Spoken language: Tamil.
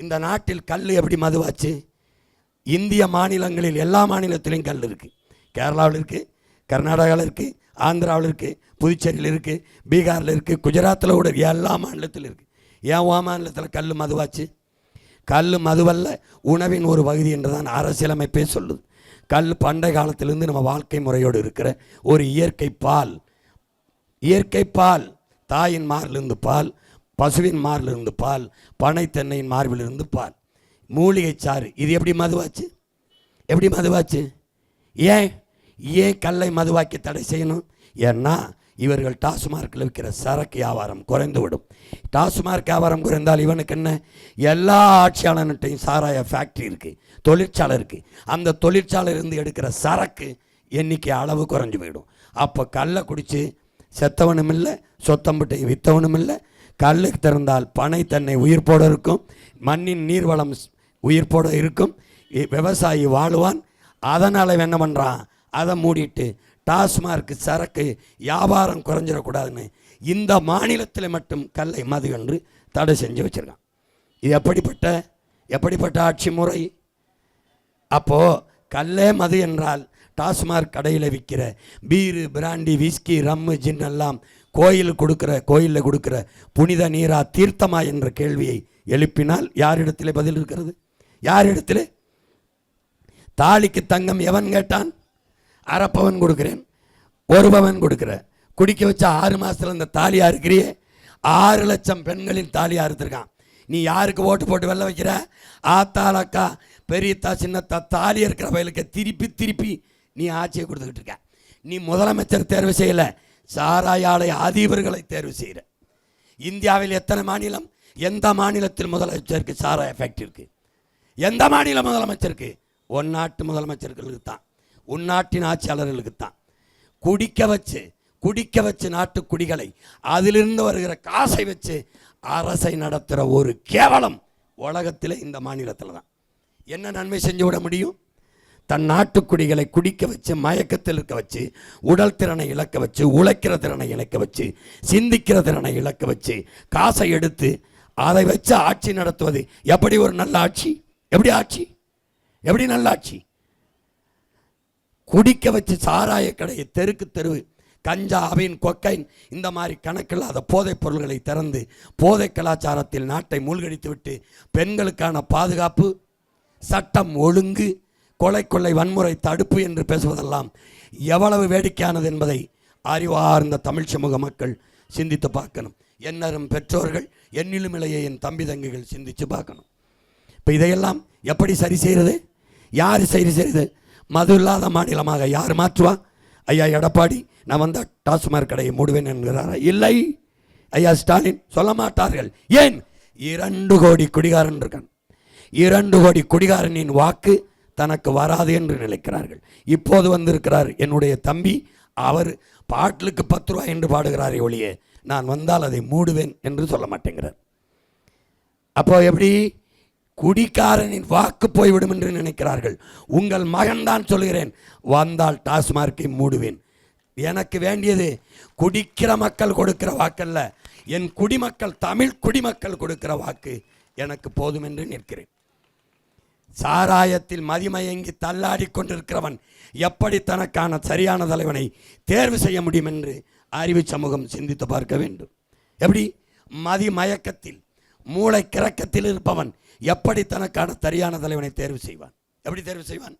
இந்த நாட்டில் கல் எப்படி மதுவாச்சு? இந்திய மாநிலங்களில் எல்லா மாநிலத்திலையும் கல் இருக்குது. கேரளாவில் இருக்குது, கர்நாடகாவில் இருக்குது, ஆந்திராவில் இருக்குது, புதுச்சேரியில் இருக்குது, பீகாரில் இருக்குது, குஜராத்தில் கூட எல்லா மாநிலத்திலும் இருக்குது. ஏன் ஓ மாநிலத்தில் கல் மதுவாச்சு? கல் மதுவல்ல, உணவின் ஒரு பகுதி என்றுதான் அரசியலமைப்பே சொல்லுது. கல் பண்டை காலத்திலிருந்து நம்ம வாழ்க்கை முறையோடு இருக்கிற ஒரு இயற்கை பால். இயற்கை பால், தாயின் மார்பிலிருந்து பால், பசுவின் மார்பிலிருந்து பால், பனை தென்னையின் மார்பிலிருந்து பால், மூலிகை சாறு. இது எப்படி மதுவாச்சு? எப்படி மதுவாச்சு? ஏன் ஏன் கல்லை மதுவாக்கி தடை செய்யணும்? ஏன்னா இவர்கள் டாஸ்மார்க்கில் விற்கிற சரக்கு வியாபாரம் குறைந்துவிடும். டாஸ்மார்க் வியாபாரம் குறைந்தால் இவனுக்கு என்ன? எல்லா ஆட்சியாளர்கிட்டையும் சாராய ஃபேக்ட்ரி இருக்குது, தொழிற்சாலை இருக்குது. அந்த தொழிற்சாலையிலிருந்து எடுக்கிற சரக்கு எண்ணிக்கை அளவு குறைஞ்சி போயிடும். அப்போ கல்லை குடித்து செத்தவனும் இல்லை, சொத்தம்பட்டையும் விற்றவனும் இல்லை. கல்லுக்கு திறந்தால் பனை தன்னை உயிர்ப்போடு இருக்கும், மண்ணின் நீர்வளம் உயிர்ப்போடு இருக்கும், விவசாயி வாழுவான். அதனால் என்ன பண்ணுறான்? அதை மூடிட்டு டாஸ்மார்க் சரக்கு வியாபாரம் குறைஞ்சிடக்கூடாதுன்னு இந்த மாநிலத்தில் மட்டும் கல்லை மது என்று தடை செஞ்சு வச்சுருக்கான். இது எப்படிப்பட்ட ஆட்சி முறை? அப்போது கல்லே மது என்றால் டாஸ்மார்க் கடையில் விற்கிற பீரு, பிராண்டி, விஸ்கி, ரம்மு, ஜின் எல்லாம் கோயிலில் கொடுக்கிற புனித நீரா, தீர்த்தமா என்ற கேள்வியை எழுப்பினால் யாரிடத்தில் பதில் இருக்கிறது? யாரிடத்தில்? தாலிக்கு தங்கம் எவன் கேட்டான்? அரைப்பவன் கொடுக்குறேன், ஒரு பவன் கொடுக்குற. குடிக்க வச்ச 6 மாதத்தில் இந்த தாலியாக இருக்கிறியே, 6 லட்சம் பெண்களின் தாலியாக இருந்திருக்கான். நீ யாருக்கு ஓட்டு போட்டு வெள்ள வைக்கிற? ஆத்தாலக்கா, பெரியத்தா, சின்னத்தா, தாலி இருக்கிற வயலுக்கு திருப்பி நீ ஆட்சியை கொடுத்துக்கிட்டு இருக்க. நீ முதலமைச்சர் தேர்வு செய்யலை, சாராய ஆலை அதிபர்களை தேர்வு செய்கிற. இந்தியாவில் எத்தனை மாநிலம்? எந்த மாநிலத்தில் முதலமைச்சருக்கு சாராய ஃபேக்ட்ரி இருக்குது? எந்த மாநில முதலமைச்சருக்கு? ஒன்னாட்டு முதலமைச்சர்களுக்கு தான், உன்னாட்டின் ஆட்சியாளர்களுக்கு தான். குடிக்க வச்சு நாட்டு குடிகளை அதிலிருந்து வருகிற காசை வச்சு அரசை நடத்துகிற ஒரு கேவலம் உலகத்தில் இந்த மாநிலத்தில் தான். என்ன நன்மை செஞ்சு விட முடியும்? தன் நாட்டுக்குடிகளை குடிக்க வச்சு, மயக்கத்தில் இருக்க வச்சு, உடல் திறனை இழக்க வச்சு, உழைக்கிற திறனை இழக்க வச்சு, சிந்திக்கிற திறனை இழக்க வச்சு, காசை எடுத்து அதை வச்சு ஆட்சி நடத்துவது எப்படி ஒரு நல்ல ஆட்சி? எப்படி நல்ல ஆட்சி? குடிக்க வச்சு சாராய கடையை தெருக்கு தெருவு, கஞ்சா, அபின், கொக்கைன் இந்த மாதிரி கணக்கில்லாத போதைப் பொருள்களை திறந்து போதை கலாச்சாரத்தில் நாட்டை மூழ்கடித்து விட்டு பெண்களுக்கான பாதுகாப்பு, சட்டம் ஒழுங்கு, கொலை வன்முறை தடுப்பு என்று பேசுவதெல்லாம் எவ்வளவு வேடிக்கையானது என்பதை அறிவார்ந்த தமிழ் சமூக மக்கள் சிந்தித்து பார்க்கணும். என்னரும் பெற்றோர்கள், என்னிலும் இளைய என் தம்பி தங்கைகள் சிந்தித்து பார்க்கணும். இப்போ இதையெல்லாம் எப்படி சரி செய்கிறது? யார் சரி செய்கிறது? மது இல்லாத மாநிலமாக யார் மாற்றுவா? ஐயா எடப்பாடி நான் வந்தால் டாஸ்மாக் கடையை மூடுவேன் என்கிறாரா? இல்லை, ஐயா ஸ்டாலின் சொல்ல மாட்டார்கள். ஏன்? 2 கோடி குடிகாரன் இருக்கான். 2 கோடி குடிகாரனின் வாக்கு தனக்கு வராது என்று நினைக்கிறார்கள். இப்போது வந்திருக்கிறார் என்னுடைய தம்பி, அவர் பாட்டிலுக்கு 10 ரூபாய் என்று பாடுகிறாரே ஒழிய நான் வந்தால் அதை மூடுவேன் என்று சொல்ல மாட்டேங்கிறார். அப்போ எப்படி? குடிக்காரனின் வாக்கு போய்விடும் என்று நினைக்கிறார்கள். உங்கள் மகன்தான் சொல்கிறேன், வந்தால் டாஸ்மார்க்கை மூடுவேன். எனக்கு வேண்டியது குடிக்கிற மக்கள் கொடுக்கிற வாக்கல்ல, என் குடிமக்கள், தமிழ் குடிமக்கள் கொடுக்கிற வாக்கு எனக்கு போதும் என்று நிற்கிறேன். சாராயத்தில் மதிமயங்கி தள்ளாடி கொண்டிருக்கிறவன் எப்படி தனக்கான சரியான தலைவனை தேர்வு செய்ய முடியும் என்று அறிவு சமூகம் சிந்தித்து பார்க்க வேண்டும். எப்படி? மதிமயக்கத்தில், மூளை கிறக்கத்தில் இருப்பவன் எப்படி தனக்கான சரியான தலைவனை தேர்வு செய்வான்? எப்படி தேர்வு செய்வான்?